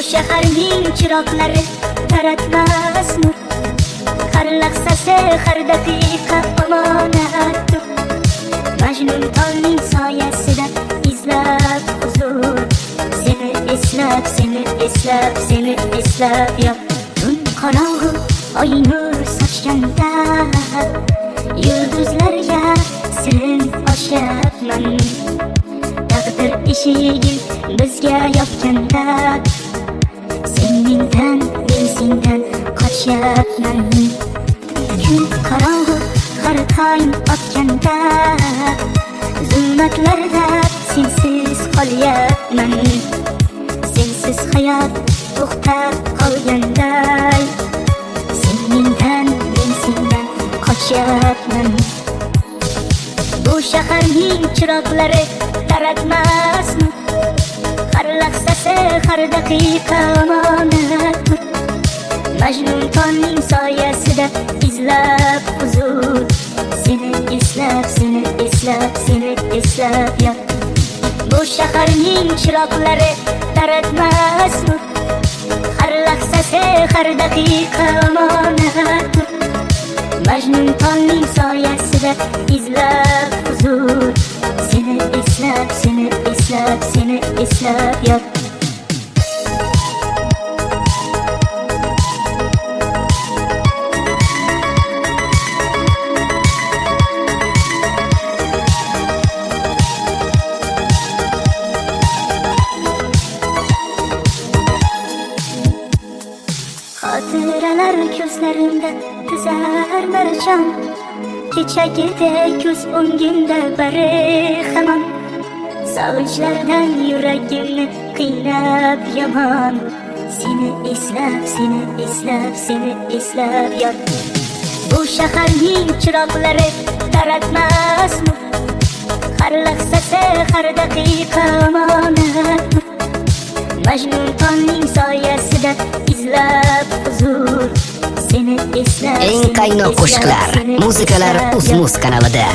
Bu shaharning chiroqlari taratmas nur, har lahzasi har daqiqa omonatdir. Majnun tolning soyasida izlab huzur, seni eslab, seni eslab, seni eslab yot. Tun qorong'u oy nur sochganda, yulduzlarga sirin ochyapman. Taqdir eshigin bizga yopganda, seningdan, men sendan qochyapman. Kun qorong'u har tong otganda, zulmatlarda sensiz qolyapman. Sensiz hayot to'xtab qolganday, seningdan, men sendan qochyapman. Bu shaharning chiroqlari taratmasmi? Har lahzasi har daqiqa omonatdir. Majnun tolning soyasida izlab huzur, seni eslab, seni eslab, seni eslab yot. Bu shaharning chiroqlari taratmasmi? Har lahzasi har daqiqa omonatdir. Majnun tolning soyasida izlab huzur, seni eslab, seni eslab, seni eslab yot. Xotiralar ko'zlarimda tizar marjon, kechagidek ko'z o'ngimda bari hamon. Sog'inchlardan yuragimni qiynab yomon, seni eslab, seni eslab, seni eslab yot. Bu shaharning chiroqlari taratmasmi? Har lahzasi har daqiqa omonatdir. Majnun tolning soyasida izlab huzur, seni eslab. Eng qaynoq qo'shiqlar, muzikalar Uzmuz kanalida.